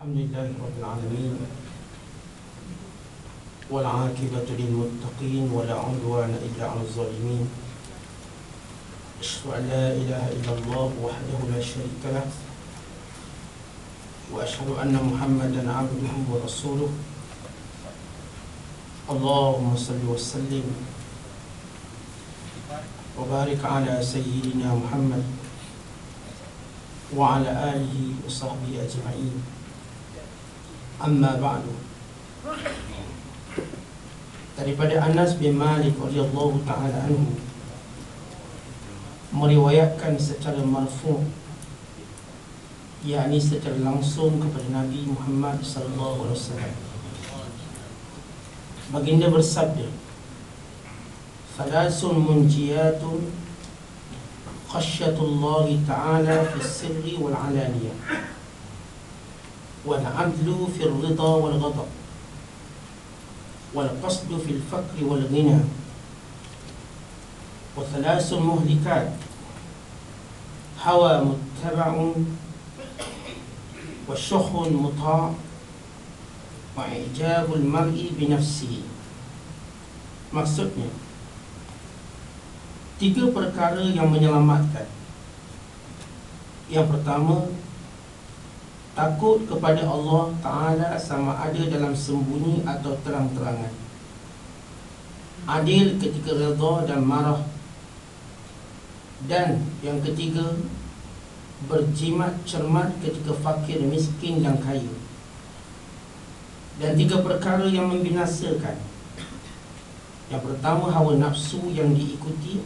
Alhamdulillahi Rabbil Alamin, wal aqibatu lil muttaqin, wa la udwana illa 'alal zalimin. Asyhadu an la ilaha illallah wahdahu la syarika lah, wa asyhadu anna Muhammadan 'abduhu wa rasuluh. Allahumma salli wa sallim wa barik ala sayyidina Muhammad wa ala alihi wa sahbihi ajma'in. Amma ba'du. Daripada Anas bin Malik radhiyallahu ta'ala anhu meriwayatkan secara marfu', yakni secara langsung kepada Nabi Muhammad sallallahu alaihi wasallam. Baginda bersabda, "Thalathun munjiyatun khasyatullahi ta'ala fis sirri wal 'alaniyah, wal 'adlu fil ridha wal ghadab, wal qasdu fil faqri wal ghina, wa thalathun muhlikat hawa muttaba'un wa syuhun muta' wa ijabul mar'i bi nafsihi." Maksudnya, 3 perkara yang menyelamatkan. Yang pertama, takut kepada Allah Ta'ala sama ada dalam sembunyi atau terang-terangan, adil ketika redha dan marah. Dan yang ketiga, berjimat cermat ketika fakir, miskin dan kaya. Dan 3 perkara yang membinasakan. Yang pertama, hawa nafsu yang diikuti.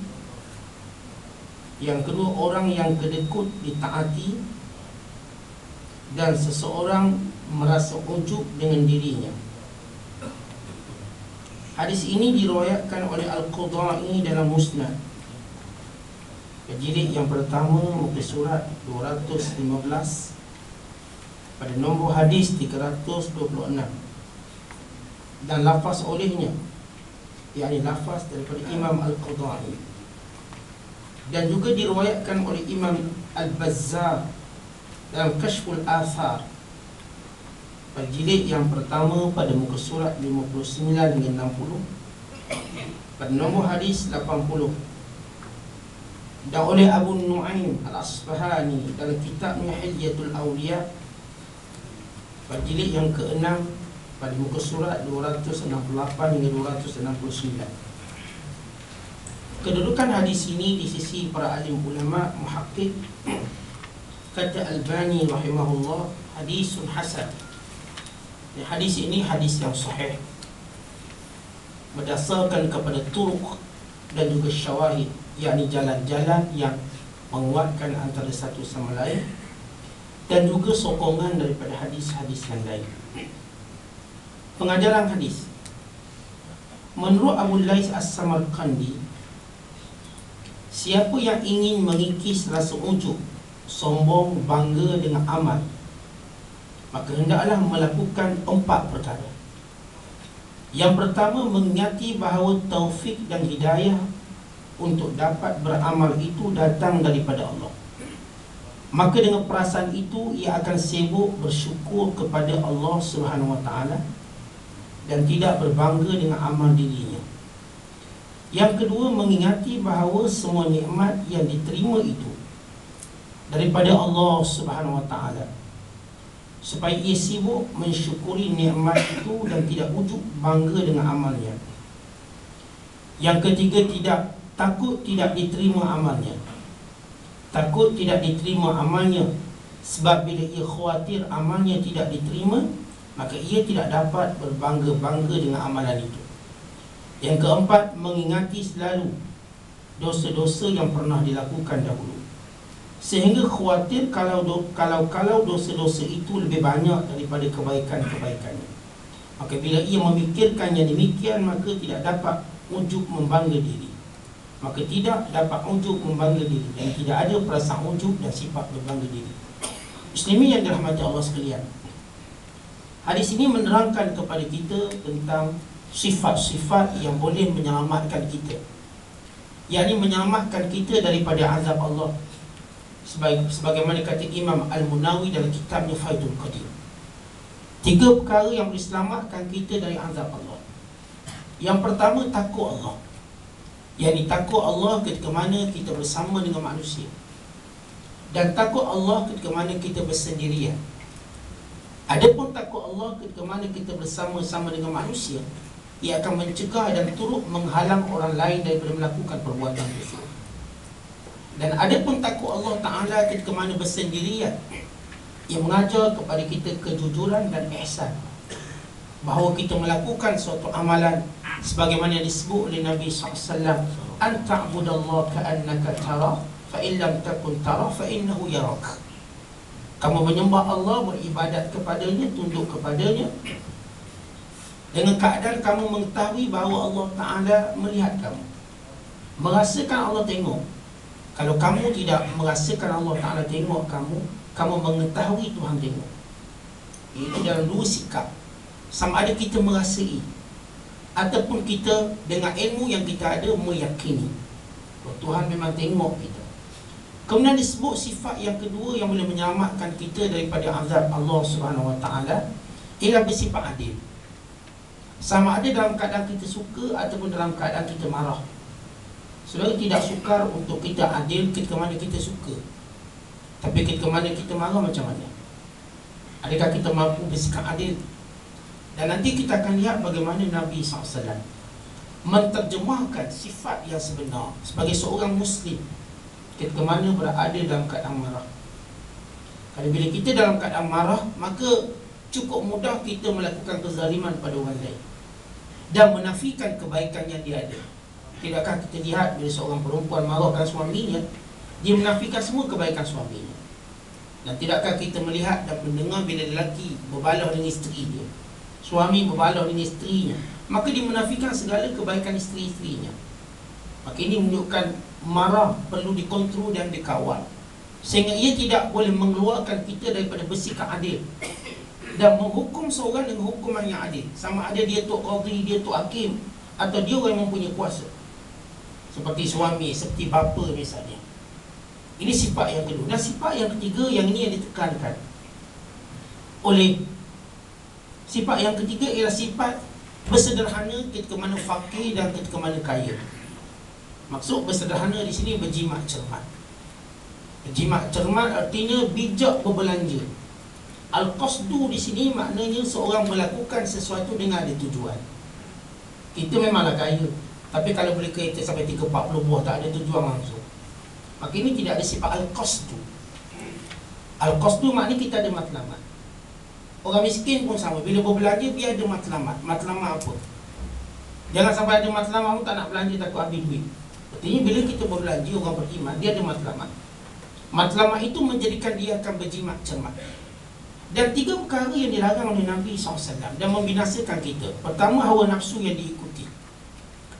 Yang kedua, orang yang kedekut ditaati. Dan seseorang merasa ujub dengan dirinya. Hadis ini diriwayatkan oleh Al-Qudai dalam Musnad, jilid yang pertama, muka surat 215, pada nombor hadis 326. Dan lafaz olehnya, yakni lafaz daripada Imam Al-Qudai. Dan juga diriwayatkan oleh Imam Al-Bazzar dalam Kashful Athar, pada jilid yang pertama, pada muka surat 59 hingga 60, pada nombor hadis 80. Dan oleh Abu Nu'aim Al-Asfahani dalam kitabnya Hilyatul Awliya, pada jilid yang ke-6, pada muka surat 268 hingga 269. Kedudukan hadis ini di sisi para alim ulama muhakkik, kata Albani rahimahullah, hadisun hasan. Hadis ini hadis yang sahih berdasarkan kepada turuq dan juga syawahid, yakni jalan-jalan yang menguatkan antara satu sama lain, dan juga sokongan daripada hadis-hadis yang lain. Pengajaran hadis, menurut Abu Lais As-Samarqandi, siapa yang ingin mengikis rasa ujub, sombong, bangga dengan amal, maka hendaklah melakukan 4 perkara. Yang pertama, mengingati bahawa taufik dan hidayah untuk dapat beramal itu datang daripada Allah. Maka dengan perasaan itu, ia akan sibuk bersyukur kepada Allah Subhanahu Wa Taala dan tidak berbangga dengan amal dirinya. Yang kedua, mengingati bahawa semua nikmat yang diterima itu daripada Allah Subhanahu Wa Taala, supaya ia sibuk mensyukuri nikmat itu dan tidak ujub bangga dengan amalnya. Yang ketiga, takut tidak diterima amalnya. Takut tidak diterima amalnya, sebab bila ia khawatir amalnya tidak diterima, maka ia tidak dapat berbangga-bangga dengan amalan itu. Yang keempat, mengingati selalu dosa-dosa yang pernah dilakukan dahulu, sehingga khawatir kalau dosa-dosa itu lebih banyak daripada kebaikan-kebaikannya. Maka bila ia memikirkan yang demikian, maka tidak dapat ujub membangga diri. Maka tidak dapat ujub membangga diri, dan tidak ada perasaan ujub dan sifat berbangga diri. Muslimin yang dirahmati Allah sekalian, hadis ini menerangkan kepada kita tentang sifat-sifat yang boleh menyelamatkan kita, yakni menyelamatkan kita daripada azab Allah. Sebagaimana kata Imam Al-Munawi dalam kitabnya Faidul Qadir, Tiga perkara yang boleh selamatkan kita dari azab Allah. Yang pertama, takut Allah. Yang ni takut Allah ketika mana kita bersama dengan manusia, dan takut Allah ketika mana kita bersendirian. Adapun takut Allah ketika mana kita bersama-sama dengan manusia, ia akan mencegah dan turut menghalang orang lain daripada melakukan perbuatan dosa. Dan adapun takut Allah Ta'ala ketika mana bersendirian, ia mengajar kepada kita kejujuran dan ihsan, bahawa kita melakukan suatu amalan sebagaimana disebut oleh Nabi SAW, anta'budallaha ka'annaka tarah, fa in lam takun tarah fa innahu yarak. Kamu menyembah Allah, beribadat kepadanya, tunduk kepadanya dengan keadaan kamu mengetahui bahawa Allah Ta'ala melihat kamu, merasakan Allah tengok. Kalau kamu tidak merasakan Allah Ta'ala tengok kamu, kamu mengetahui Tuhan tengok. Ini dalam dua sikap. Sama ada kita merasai ataupun kita dengan ilmu yang kita ada meyakini bahawa Tuhan memang tengok kita. Kemudian disebut sifat yang kedua yang boleh menyelamatkan kita daripada azab Allah Subhanahu Wa Taala ialah bersifat adil. Sama ada dalam keadaan kita suka ataupun dalam keadaan kita marah. Saudara, tidak sukar untuk kita adil ketika mana kita suka, tapi ketika mana kita marah macam mana? Adakah kita mampu bersikap adil? Dan nanti kita akan lihat bagaimana Nabi SAW menterjemahkan sifat yang sebenar sebagai seorang Muslim ketika mana berada dalam keadaan marah. Kalau bila kita dalam keadaan marah, maka cukup mudah kita melakukan kezaliman pada orang lain dan menafikan kebaikan yang dia ada. Tidakkah kita lihat bila seorang perempuan marahkan suaminya, dia menafikan semua kebaikan suaminya? Dan tidakkah kita melihat dan mendengar bila lelaki berbalah dengan isteri dia, suami berbalah dengan isterinya, maka dia menafikan segala kebaikan isteri-isterinya? Maka ini menunjukkan marah perlu dikontrol dan dikawal, sehingga ia tidak boleh mengeluarkan kita daripada bersikap adil dan menghukum seorang dengan hukuman yang adil, sama ada dia tok qadhi, dia tok hakim, atau dia orang yang mempunyai kuasa, seperti suami, seperti bapa misalnya. Ini sifat yang kedua. Dan sifat yang ketiga, yang ini yang ditekankan oleh sifat yang ketiga ialah sifat bersederhana ketika mana fakir dan ketika mana kaya. Maksud bersederhana di sini berjimat cermat. Berjimat cermat artinya bijak berbelanja. Al-qasdu di sini maknanya seorang melakukan sesuatu dengan ada tujuan. Kita memanglah kaya, tapi kalau beli kereta sampai 3-40 buah tak ada tujuan langsung, maka ini tidak ada sifat al-qasdu. Al-qasdu maknanya kita ada matlamat. Orang miskin pun sama, bila berbelanja dia ada matlamat. Matlamat apa? Jangan sampai ada matlamat pun tak nak belanja, takut habis duit. Artinya bila kita berbelanja, orang beriman, dia ada matlamat. Matlamat itu menjadikan dia akan berjimat cermat. Dan tiga perkara yang dilarang oleh Nabi SAW dan membinasakan kita. Pertama, hawa nafsu yang diikuti.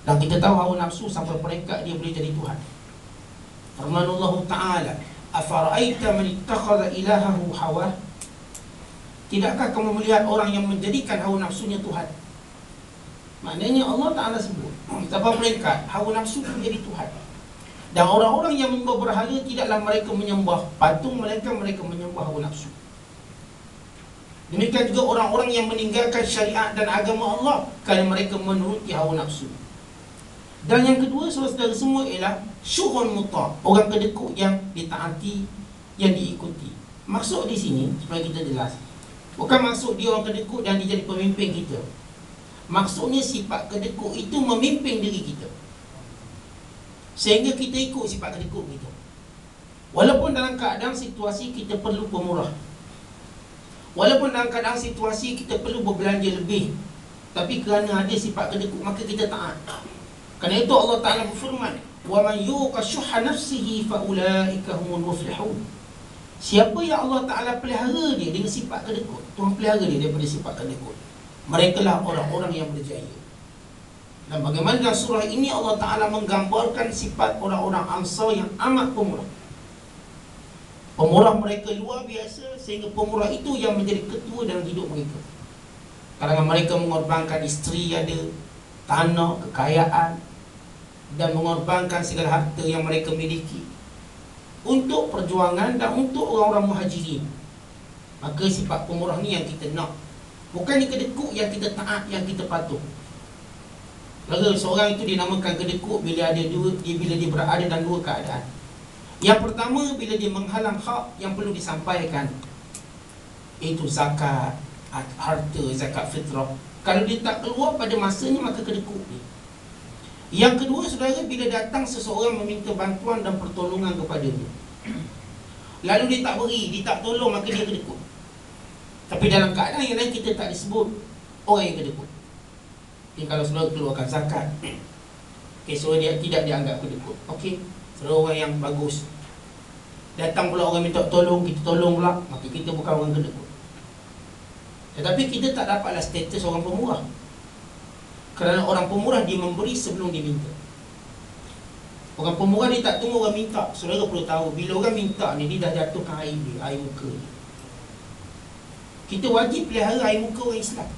Dan kita tahu hawa nafsu sampai peringkat dia boleh jadi Tuhan. Firman Allah Ta'ala, afara'aita man ittakhadha ilahahu hawa. Tidakkah kamu melihat orang yang menjadikan hawa nafsunya Tuhan? Maknanya Allah Ta'ala sebut sampai peringkat hawa nafsu menjadi Tuhan. Dan orang-orang yang menyembah berhala, tidaklah mereka menyembah patung, mereka menyembah hawa nafsu. Demikian juga orang-orang yang meninggalkan syariat dan agama Allah kerana mereka menuruti hawa nafsu. Dan yang kedua, saudara-saudara semua, ialah syuhun muta', orang kedekut yang ditaati, yang diikuti. Maksud di sini, supaya kita jelas, bukan maksud dia orang kedekut dan dia jadi pemimpin kita. Maksudnya sifat kedekut itu memimpin diri kita, sehingga kita ikut sifat kedekut kita. Walaupun dalam keadaan situasi kita perlu pemurah, walaupun dalam keadaan situasi kita perlu berbelanja lebih, tapi kerana ada sifat kedekut, maka kita taat. Kerana itu Allah Ta'ala berfirman, وَمَنْ يُوقَ شُحَّ نَفْسِهِ فَأُولَٰئِكَ هُمُ الْمُفْلِحُونَ. Siapa yang Allah Ta'ala pelihara dia dengan sifat kedekut, Tuhan pelihara dia daripada sifat kedekut, merekalah orang-orang yang berjaya. Dan bagaimana dalam surah ini Allah Ta'ala menggambarkan sifat orang-orang Ansar yang amat pemurah. Pemurah mereka luar biasa, sehingga pemurah itu yang menjadi ketua dalam hidup mereka. Kalangan mereka mengorbankan isteri ada, tanah, kekayaan, dan mengorbankan segala harta yang mereka miliki untuk perjuangan dan untuk orang-orang muhajirin. Maka sifat pemurah ni yang kita nak Bukan ni kedekut yang kita taat, yang kita patuh. Lalu seorang itu dinamakan kedekut bila dia berada dalam dua keadaan. Yang pertama, bila dia menghalang hak yang perlu disampaikan, itu zakat, harta, zakat fitrah. Kalau dia tak keluar pada masanya, maka kedekut dia. Yang kedua, saudara, bila datang seseorang meminta bantuan dan pertolongan kepadanya, lalu dia tak beri, dia tak tolong, maka dia kedekut. Tapi dalam keadaan yang lain, kita tak disebut orang yang kedekut. Jadi kalau saudara keluarkan zakat, so dia tidak dianggap kedekut. Okey, saudara orang yang bagus. Datang pula orang minta tolong, kita tolong pula, maka kita bukan orang kedekut. Tetapi kita tak dapatlah status orang pemurah. Kerana orang pemurah dia memberi sebelum diminta. Orang pemurah dia tak tunggu orang minta. Saudara perlu tahu, bila orang minta ni, dia dah jatuhkan air dia, air muka dia. Kita wajib pelihara air muka orang Islam.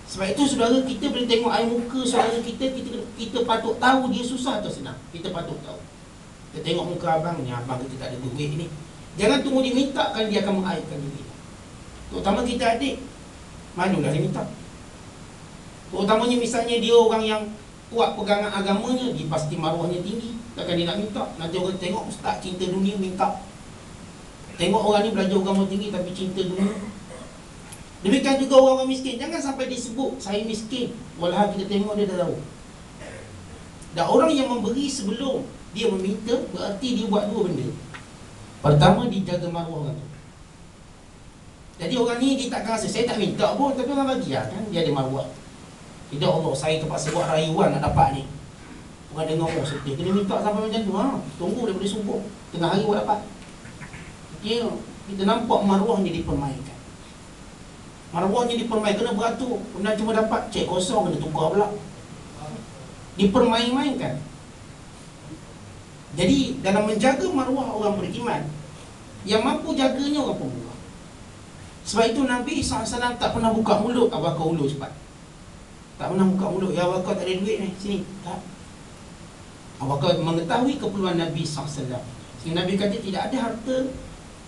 Sebab itu saudara, kita boleh tengok air muka saudara kita patut tahu dia susah atau senang. Kita patut tahu. Kita tengok muka abang ni, abang kita tak ada duit ni. Jangan tunggu dia minta, kan dia akan mengairkan diri. Terutama kita adik, malulah dia minta. Terutamanya misalnya dia orang yang kuat pegangan agamanya, dia pasti maruahnya tinggi. Takkan dia nak minta. Nanti orang tengok ustaz cinta dunia minta. Tengok orang ni belajar agama tinggi tapi cinta dunia. Demikian juga orang-orang miskin. Jangan sampai disebut saya miskin, walhal kita tengok dia dah tahu. Dan orang yang memberi sebelum dia meminta, berarti dia buat dua benda. Pertama, dia jaga maruah orang tu. Jadi orang ni dia takkan rasa saya tak minta pun, tapi orang bagi lah, kan dia ada maruah. Tidak, Allah saya terpaksa buat rayuan nak dapat ni. Orang dengar, oh sedih, kena minta sampai macam tu. Tunggu daripada subuh, tengah hari buat dapat. Okay, kita nampak maruah ni dipermainkan. Maruahnya dipermainkan, kena beratur. Pernah cuma dapat cek kosong, kena tukar pula. Dipermain-mainkan. Jadi dalam menjaga maruah orang beriman, yang mampu jaganya orang pemurah. Sebab itu Nabi SAW tak pernah buka mulut, abakar ulu cepat. Tak pernah buka mulut, ya abakar tak ada duit ni, sini. Tak. Abakar mengetahui keperluan Nabi SAW. Sehingga Nabi kata tidak ada harta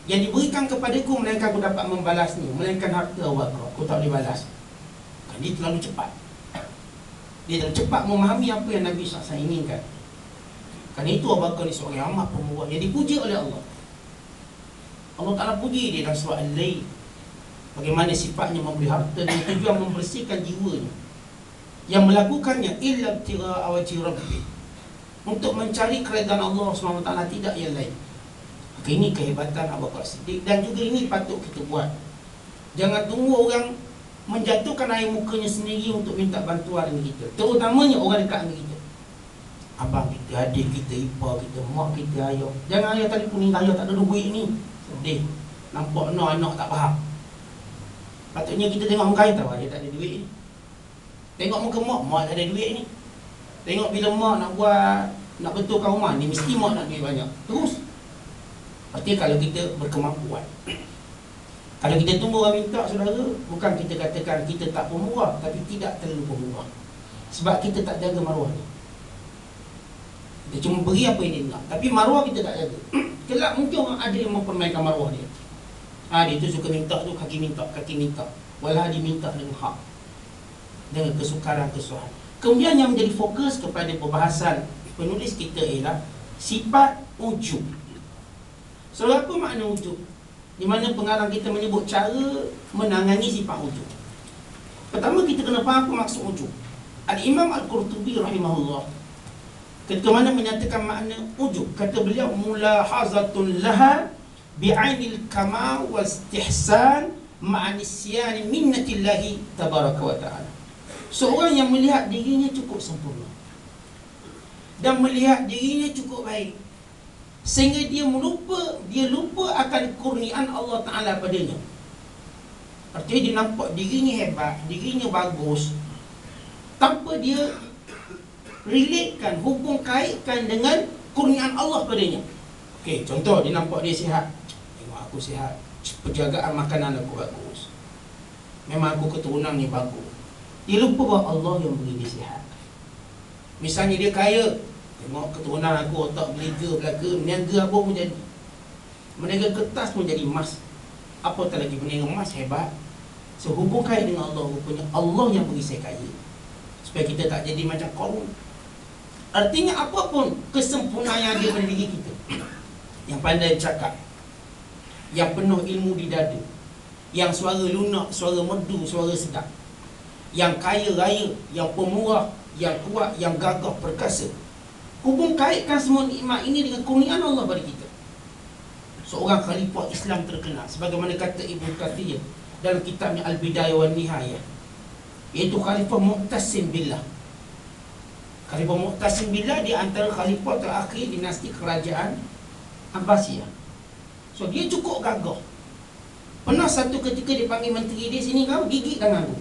yang diberikan kepadaku melainkan aku dapat membalasnya, melainkan harta awak aku tak boleh balas. Kan dia terlalu cepat. Dia terlalu cepat memahami apa yang Nabi SAW inginkan. Kerana itu Abu Bakar ni seorang yang amat pemurah, yang dipuji oleh Allah. Allah Ta'ala puji dia dalam surah Al-Lail, bagaimana sifatnya memberi harta dengan tujuan membersihkan jiwanya, yang melakukannya illa ibtigha'a wajhi rabbih, untuk mencari keredaan Allah SWT, tidak yang lain. Ini kehebatan Abu Bakar Siddiq, dan juga ini patut kita buat. Jangan tunggu orang menjatuhkan air mukanya sendiri untuk minta bantuan dengan kita, terutamanya orang dekat dengan kita. Abang kita, adik kita, ipar kita, mak kita, ayah. Jangan ayah telefon ni, ayah tak ada duit ni, sedih. Nampak no anak tak faham. Patutnya kita tengok muka ayah, tahu ayah tak ada duit ni. Tengok muka mak tak ada duit ni. Tengok bila mak nak betulkan rumah ni, mesti mak nak duit banyak. Terus. Artinya kalau kita berkemampuan. Kalau kita tunggu orang minta, saudara, bukan kita katakan kita tak pemurah, tapi tidak terlalu pemurah. Sebab kita tak jaga maruah ni. Kita cuma beri apa yang dia nak, tapi maruah kita tak jaga. Kelak mungkin orang ada yang mempermainkan maruah dia. Dia tu suka minta tu, kaki minta. Walau dia minta dengan hak, dengan kesukaran-kesusahan. Kemudian yang menjadi fokus kepada perbahasan penulis kita ialah sifat ujub. So apa makna ujub? Di mana pengarang kita menyebut cara menangani sifat ujub. Pertama kita kena faham apa maksud ujub. Al-Imam Al-Qurtubi rahimahullah ketika mana menyatakan makna ujub, kata beliau, mulahazatun laha bi'ainil kamal wa istihsan ma'anisyani minnatillahi tabaraka wa ta'ala. Seorang yang melihat dirinya cukup sempurna dan melihat dirinya cukup baik, sehingga dia lupa akan kurniaan Allah Ta'ala padanya. Artinya dia nampak dirinya hebat, dirinya bagus, tanpa dia relatekan, hubung kaitkan dengan kurniaan Allah padanya. Okey, contoh dia nampak dia sihat. Tengok aku sihat, penjagaan makanan aku bagus, memang aku keturunan ni bagus. Dia lupa bahawa Allah yang beri dia sihat. Misalnya dia kaya, tengok keturunan aku, otak belega, belaka, meniaga apa pun jadi, meniaga kertas pun jadi emas. Apatah lagi meniaga emas, hebat. So hubung kaya dengan Allah, rupanya Allah yang beri saya kaya, supaya kita tak jadi macam Qarun. Artinya apapun kesempurnaan yang ada pada diri kita, yang pandai cakap, yang penuh ilmu di dada, yang suara lunak, suara merdu, suara sedap, yang kaya raya, yang pemurah, yang kuat, yang gagah perkasa, hubung kaitkan semua nikmat ini dengan kurniaan Allah pada kita. Seorang khalifah Islam terkenal, sebagaimana kata Ibnu Katsir dalam kitabnya Al-Bidayah wan Nihayah, iaitu Khalifah Mu'tasim Billah. Khalifah Mu'tasim Billah di antara khalifah terakhir dinasti kerajaan Abbasiyah. So dia cukup gagah. Pernah satu ketika dia panggil menteri dia, sini kau gigit tangan aku.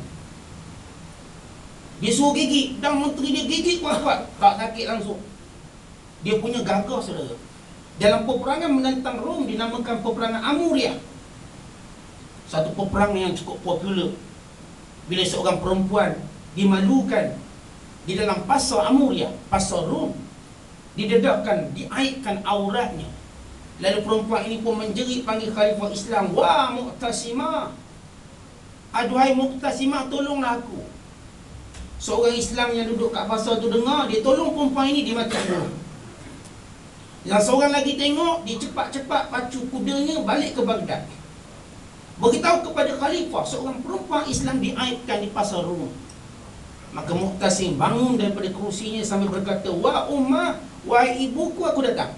Dia suruh gigit, dan menteri dia gigit kuat-kuat, tak sakit langsung. Dia punya gagah, saudara. Dalam peperangan menentang Rom dinamakan peperangan Amuriah, satu peperangan yang cukup popular, bila seorang perempuan dimalukan di dalam pasar Amuriah, pasar Rom, didedahkan, diaibkan auratnya. Lalu perempuan ini pun menjerit panggil khalifah Islam, "Wah Mu'tasimah, aduhai Mu'tasimah, tolonglah aku." Seorang Islam yang duduk kat pasar tu dengar, dia tolong perempuan ini, dia mati bunuh. Yang seorang lagi tengok, dia cepat-cepat pacu kudanya balik ke Baghdad, beritahu kepada khalifah seorang perempuan Islam diaibkan di pasar Rum. Maka Mu'tasim bangun daripada kerusinya sambil berkata, "Wah ummah, wahai ibuku, aku datang."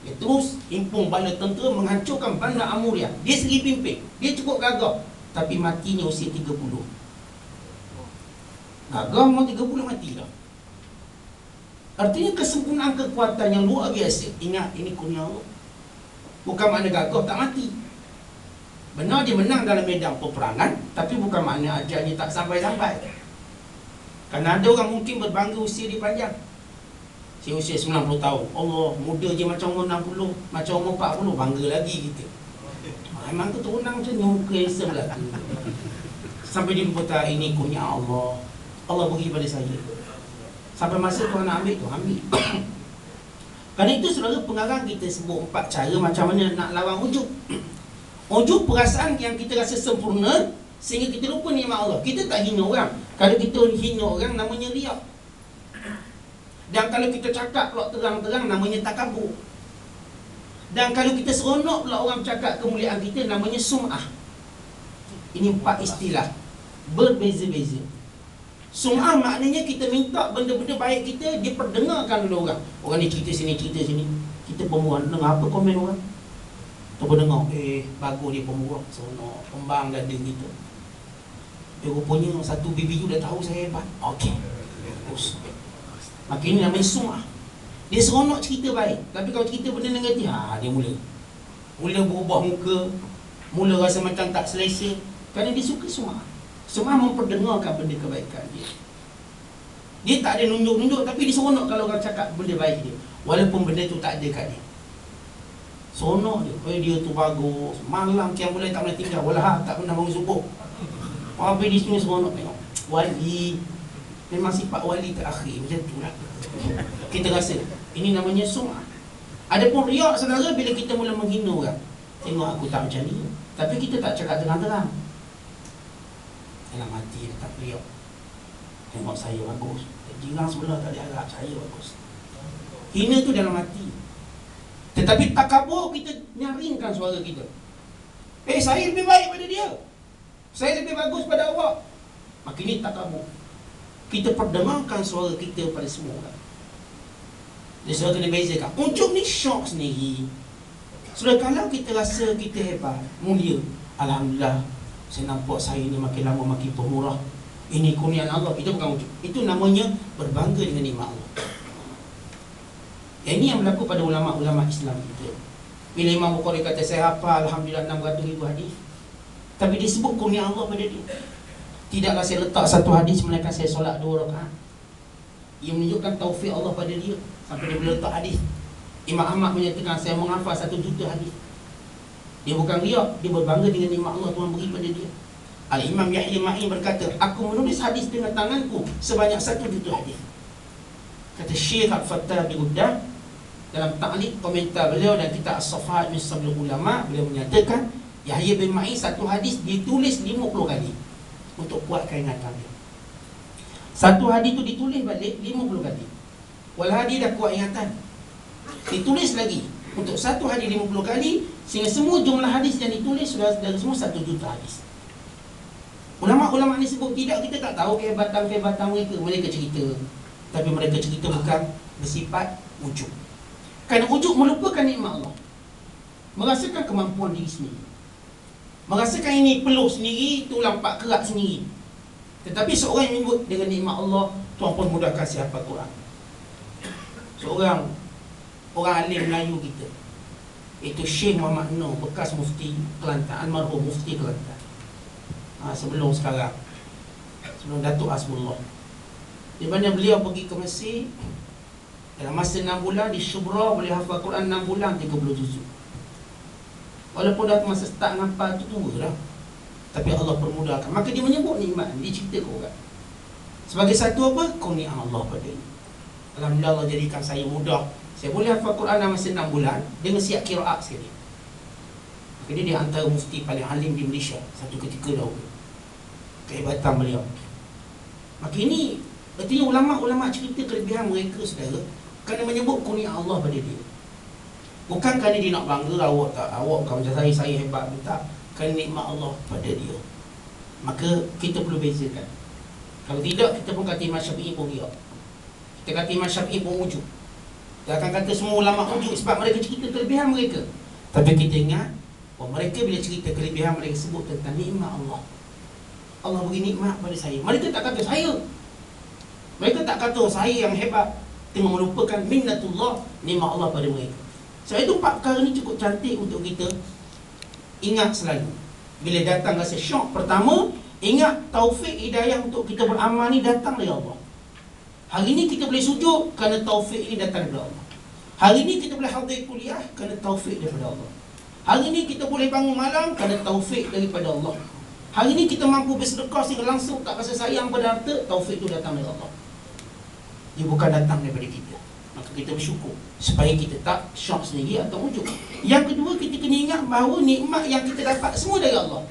Dia terus himpun bala tentera menghancurkan bandar Amuriah. Dia sendiri pimpin, dia cukup gagah, tapi matinya usia 30. Gagah mau 30 mati dah. Artinya kesempurnaan kekuatan yang luar biasa. Ingat, ini kurnia Allah. Bukan makna gagah tak mati. Benar dia menang dalam medan peperangan, tapi bukan makna ajalnya tak sampai-sampai. Kerana ada orang mungkin berbangga usia dia panjang. Saya usia 90 tahun, Allah, muda je macam umur 60, macam umur 40, bangga lagi kita. Memang keturunan macam nyuka handsome lah tu. Sampai dia berkata, ini kurnia Allah, Allah bagi pada saya. Sampai masa Tuhan nak ambil, Tuhan ambil. Kerana itu saudara, pengarang kita sebut 4 cara macam mana nak lawan ujub. Ujub perasaan yang kita rasa sempurna sehingga kita lupa nikmat Allah. Kita tak hina orang. Kalau kita hina orang, namanya riak. Dan kalau kita cakap pula terang-terang, namanya takabur. Dan kalau kita seronok pula orang cakap kemuliaan kita, namanya sum'ah. Ini 4 istilah berbeza-beza. Sum'ah maknanya kita minta benda-benda baik kita diperdengarkan oleh orang. Orang ni cerita sini, kita pemurah, dengar apa komen orang? Terus dengar, bagus dia pemurah, seronok, kembang dada kita. Rupanya satu bibi you dah tahu saya hebat. Okey, terus maka ini namanya sum'ah. Dia seronok cerita baik, tapi kalau cerita benda negatif, dia mula berubah muka, mula rasa macam tak selesa. Kerana dia suka sum'ah. Sum'ah memperdengarkan benda kebaikan dia. Dia tak ada nunjuk-nunjuk, tapi dia seronok kalau orang cakap benda baik dia, walaupun benda tu tak ada kat dia. Seronok dia, dia tu bagus, malam kiam mulai tak boleh tinggal, walah tak pernah bangun subuh. Apa dia semua seronok tengok. Wali, memang sifat wali terakhir, macam tu lah. Kita rasa, ini namanya sum'ah. Adapun riak saudara, bila kita mula menghina orang, tengok aku tak macam ni, tapi kita tak cakap terang-terang. Dalam hati dia tak riak. Tengok saya bagus, jiran sebelah tak ada harap, saya bagus. Hina tu dalam hati. Tetapi takabur, kita nyaringkan suara kita. Saya lebih baik pada dia, saya lebih bagus pada awak. Maka ini takabur. Kita perdengarkan suara kita pada semua orang. Jadi saudara kena bezakan. Ujub ni syok sendiri. Saudara, kalau kita rasa kita hebat, mulia, alhamdulillah, saya nampak saya ni makin lama makin pemurah, ini kurniaan Allah, itu bukan ujub. Itu namanya berbangga dengan nikmat Allah. Yang ini yang berlaku pada ulama-ulama Islam kita. Bila Imam Bukhari kata, saya hafal alhamdulillah 600,000 hadis, tapi disebut kurniaan Allah pada dia. Tidaklah saya letak satu hadis melainkan saya solat 2 rakaat. Ia menunjukkan taufik Allah pada dia. Sampai dia boleh letak hadis. Imam Ahmad menyatakan, saya menghafal 1 juta hadis. Dia bukan riak, dia berbangga dengan nikmat Allah Tuhan beri pada dia. Al-Imam Yahya Ma'in berkata, aku menulis hadis dengan tanganku sebanyak 1 juta hadis. Kata Syekh Al-Fattah Birudah dalam ta'liq komentar beliau dan kitab As-Safahat min Sabil Ulama, beliau menyatakan Yahya bin Ma'in satu hadis ditulis 50 kali untuk kuatkan ingatan dia. Satu hadis tu ditulis balik 50 kali. Wal hadis dah kuat ingatan, ditulis lagi untuk satu hadis 50 kali, sehingga semua jumlah hadis yang ditulis sudah semua 1 juta hadis. Ulama-ulama ni sebut tidak, kita tak tahu kehebatan mereka. Mereka cerita, tapi mereka cerita bukan bersifat wujud. Kerana wujud melupakan nikmat Allah, merasakan kemampuan diri sendiri, merasakan ini peluh sendiri, tulang pak kerak sendiri. Tetapi seorang yang menyebut dengan nikmat Allah, Tuhan pun mudahkan siapa Quran. Seorang orang alim Melayu kita, itu Syekh Muhammad Nur, bekas mufti Kelantan, almarhum mufti Kelantan, sebelum sekarang, sebelum Datuk Hasbullah, di mana beliau pergi ke Mesir dalam masa 6 bulan. Di Syubra boleh hafal Quran 6 bulan 30 juzuk. Walaupun dah masa start ngapal tu tua dah, tapi Allah permudahkan. Maka dia menyebut nikmat, dia cerita ke orang sebagai satu apa? Kurnia Allah pada ini. Alhamdulillah, Allah jadikan saya mudah. Saya boleh hafal Quran dalam masa 6 bulan dengan siap qiraat sekali. Maka dia di antara mufti paling alim di Malaysia satu ketika dahulu. Kehebatan beliau. Maka ini artinya ulama-ulama cerita kelebihan mereka, saudara, kerana menyebut kurnia Allah pada dia. Bukan kerana dia nak bangga, awak bukan macam saya hebat, tak. Kerana nikmat Allah pada dia. Maka kita perlu bezakan. Kalau tidak, kita pun kata Imam Syafi'i pun riak, kita kata Imam Syafi'i pun wujud, kita akan kata semua ulama wujud sebab mereka cerita kelebihan mereka. Tapi kita ingat bahawa mereka bila cerita kelebihan, mereka sebut tentang nikmat Allah. Allah beri nikmat pada saya. Mereka tak kata saya, mereka tak kata saya yang hebat, tengah melupakan minnatullah, nikmat Allah pada mereka. Sebab itu 4 perkara ni cukup cantik untuk kita ingat selalu. Bila datang rasa syok, pertama, ingat taufik hidayah untuk kita beramal ni datang dari Allah. Hari ni kita boleh sujud kerana taufik ini datang daripada Allah. Hari ni kita boleh hadir kuliah kerana taufik daripada Allah. Hari ni kita boleh bangun malam kerana taufik daripada Allah. Hari ni kita mampu bersedekah sehingga langsung tak rasa sayang pada harta, taufik itu datang dari Allah. Dia bukan datang daripada kita. Maka kita bersyukur supaya kita tak syok sendiri atau wujud. Yang kedua, kita kena ingat bahawa nikmat yang kita dapat semua dari Allah.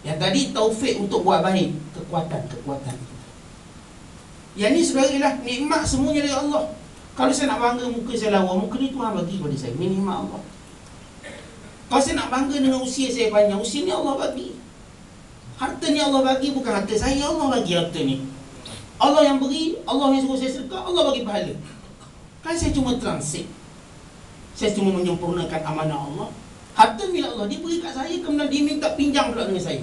Yang tadi taufik untuk buat baik, kekuatan kita. Yang ni saudara ialah nikmat semuanya dari Allah. Kalau saya nak bangga muka saya lawa, muka ni Tuhan bagi kepada saya, ini nikmat Allah. Kalau saya nak bangga dengan usia saya panjang, usia ni Allah bagi. Harta ni Allah bagi, bukan harta saya, Allah bagi harta ni. Allah yang beri, Allah yang suruh saya sedekah, Allah bagi pahala. Kan saya cuma transit, saya cuma menyempurnakan amanah Allah. Harta milik Allah, dia beri kat saya, kemudian dia minta pinjam pula dengan saya.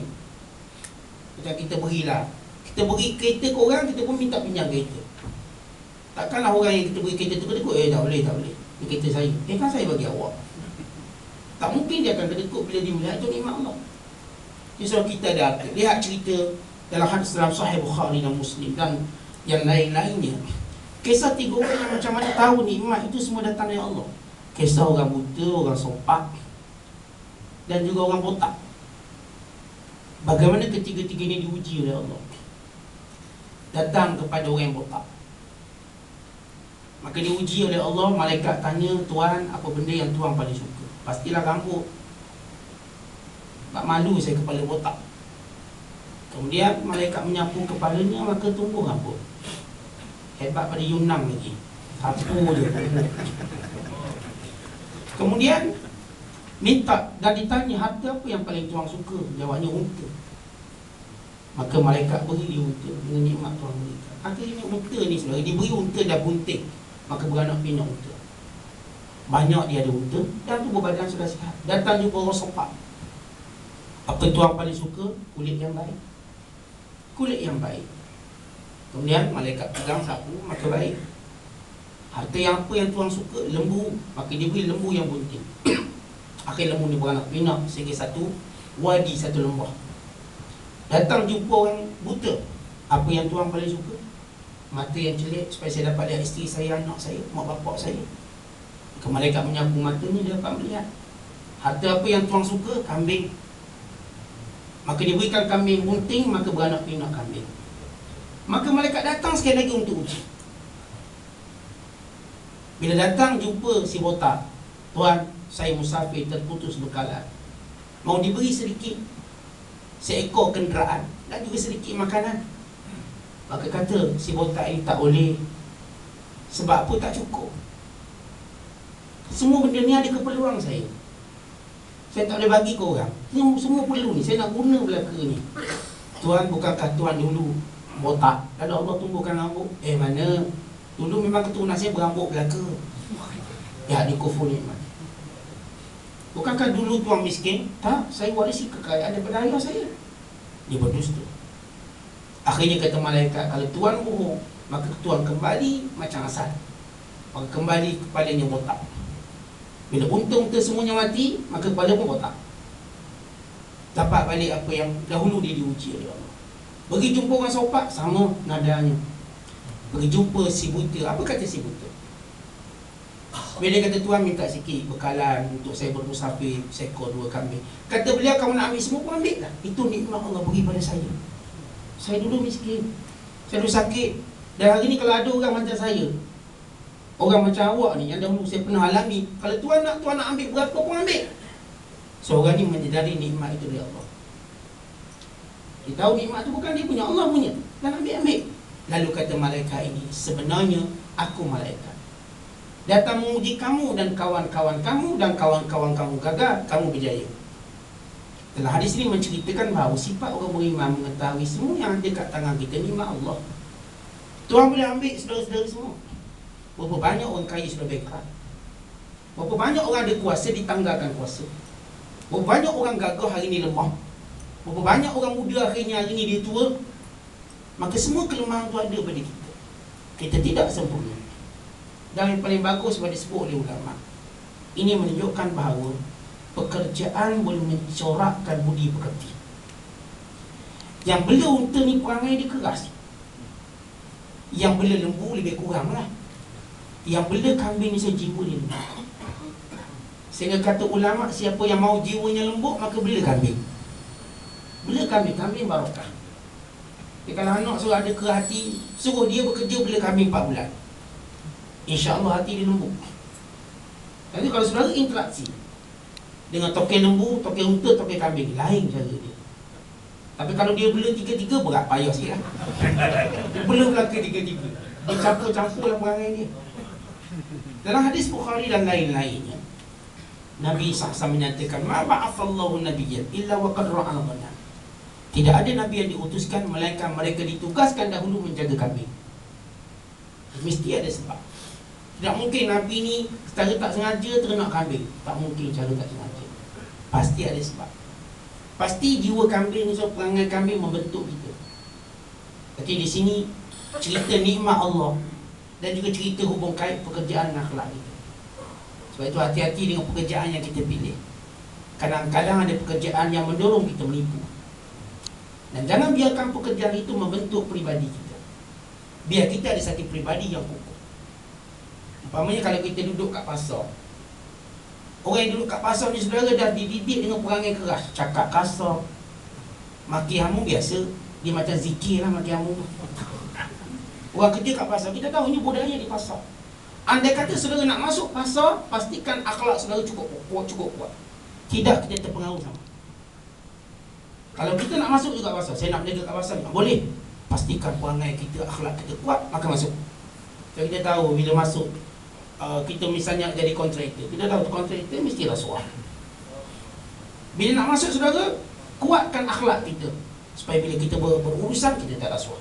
Macam kita berilah, kita beri kereta ke orang, kita pun minta pinjam kereta. Takkanlah orang yang kita beri kereta tu kedekut, tak boleh, ini kereta saya, kan saya bagi awak. Tak mungkin dia akan kedekut bila dia melihat itu nikmat Allah. Jadi kita ada lihat cerita dalam hadis dalam Sahih Bukhari dan Muslim dan yang lain-lainnya, kisah 3 orang yang macam mana tahu nikmat itu semua datang dari Allah. Kisah orang buta, orang sopak, dan juga orang botak. Bagaimana ketiga-tiga ini diuji oleh Allah. Datang kepada orang yang botak, maka diuji oleh Allah. Malaikat tanya, Tuan, apa benda yang Tuan paling suka? Pastilah rambut. Tak malu saya kepala botak. Kemudian malaikat menyapu kepalanya, maka tumbuh rambut. Hebat pada Yunnan lagi, sapu je. Kemudian minta dan ditanya, harta apa yang paling Tuan suka? Jawabnya unta. Maka malaikat beri dia unta dengan nikmat Tuhan berikan. Akhirnya unta ni sebenarnya diberi unta dan bunting, maka beranak pinak unta. Banyak dia ada unta dan tubuh badan sudah sihat. Datang jumpa orang sopak. Apa Tuan paling suka? Kulit yang baik. Kulit yang baik. Kemudian malaikat pegang sapu, maka baik. Harta yang apa yang Tuan suka? Lembu. Maka dia beri lembu yang bunting. Akhir lembu ni beranak pinak sehingga satu wadi, satu lembah. Datang jumpa orang buta. Apa yang Tuan paling suka? Mata yang celik supaya saya dapat lihat isteri saya, anak saya, mak bapak saya. Maka malaikat menyapu matanya, dia dapat melihat. Harta apa yang Tuan suka? Kambing. Maka diberikan kambing bunting, maka beranak pinak kambing. Maka malaikat datang sekali lagi untuk uji. Bila datang jumpa si botak, Tuan, saya musafir terputus bekalan. mau diberi sedikit seekor kenderaan dan juga sedikit makanan, maka kata si botak ini tak boleh. Sebab apa? Tak cukup. Semua benda ni ada keperluan saya. Saya tak boleh bagi ke orang. Semua perlu ni, saya nak guna belaka ni. Tuan, bukankah Tuan dulu botak, lalu Allah tumbuhkan rambut? Mana? Dulu memang keturunan saya berambut belaka. Ya, di kufur nikmat. Bukankah dulu Tuan miskin? Tak, saya warisi kekayaan daripada ayah saya. Dia berdusta. Akhirnya kata malaikat, kalau Tuan bohong, maka Tuan kembali macam asal. Maka kembali kepalanya botak. Bila unta-unta semuanya mati, maka kepala pun botak. Dapat balik apa yang dahulu dia diuji oleh Allah. Pergi jumpa orang sopak, sama nadanya. Pergi jumpa si buta. Apa kata si buta? Bila dia kata, Tuan minta sikit bekalan untuk saya bermusafir, seekor 2 kambing. Kata beliau, kamu nak ambil semua pun ambil lah. Itu nikmat Allah bagi pada saya. Saya dulu miskin, saya dulu sakit. Dan hari ni kalau ada orang macam saya, orang macam awak ni, yang dahulu saya pernah alami, kalau Tuan nak ambil berapa pun ambil. Seorang ni menyedari nikmat itu dari Allah. Dia tahu nikmat tu bukan dia punya, Allah punya. Dan ambil. Lalu kata malaikat ini, sebenarnya aku malaikat, datang menguji kamu dan kawan-kawan kamu, dan kawan-kawan kamu gagal, kamu berjaya. Dalam hadis ini menceritakan bahawa sifat orang beriman mengetahui semua yang ada kat tangan kita nikmat Allah. Tuan boleh ambil saudara-saudara semua. Berapa banyak orang kaya sudah bankrupt. Berapa banyak orang ada kuasa ditanggalkan kuasa. Berapa banyak orang gagah hari ini lemah. Berapa banyak orang muda akhirnya hari ini dia tua. Maka semua kelemahan tu ada pada kita. Kita tidak sempurna. Dan yang paling bagus pada disebut oleh ulama, ini menunjukkan bahawa pekerjaan boleh mencorakkan budi pekerti. Yang bela unta ni perangai dia keras. Yang bela lembu lebih kurang lah. Yang bela kambing ni saya jiwa dia lembut. Sehingga kata ulama, siapa yang mau jiwanya lembut, maka bela kambing. Bela kambing, kambing barakah. Kalau anak suruh ada ke hati, suruh dia bekerja bela kambing 4 bulan, InsyaAllah hati dia lembut. Nanti kalau saudara interaksi dengan toke lembu, toke unta, toke kambing, lain cara dia. Tapi kalau dia bela 3-3, berat payah sikit lah. Dia bela belaka 3-3, dia campur-campur lah perangai dia. Dalam hadis Bukhari dan lain-lainnya, Nabi SAW menyatakan, Ma ba'athallahu nabiyyan illa wa qad ra'al ghanam. Tidak ada Nabi yang diutuskan melainkan mereka ditugaskan dahulu menjaga kambing. Mesti ada sebab. Tidak mungkin Nabi ni secara tak sengaja ternak kambing. Tak mungkin cara tak sengaja. Pasti ada sebab. Pasti jiwa kambing ni, so perangai kambing membentuk kita. Jadi di sini cerita nikmat Allah dan juga cerita hubung kait pekerjaan dan akhlak kita. Sebab itu hati-hati dengan pekerjaan yang kita pilih. Kadang-kadang ada pekerjaan yang mendorong kita menipu. Dan jangan biarkan pekerjaan itu membentuk peribadi kita. Biar kita ada satu peribadi yang kukuh. Umpamanya kalau kita duduk kat pasar, orang yang duduk kat pasar ni saudara dah dididik dengan perangai keras, cakap kasar, maki hamu biasa. Dia macam zikir lah maki hamu tu. Orang kerja kat pasar, kita tahu ini budaya di pasar. Andai kata saudara nak masuk pasar, pastikan akhlak saudara cukup kuat. Tidak kita terpengaruh sama. Kalau kita nak masuk juga pasar, saya nak berniaga kat pasar, tak boleh. Pastikan perangai kita, akhlak kita kuat, maka masuk. Jadi kita tahu bila masuk, kita misalnya jadi kontraktor, kita tahu kontraktor mesti rasuah. Bila nak masuk saudara, kuatkan akhlak kita, supaya bila kita berurusan, kita tak rasuah.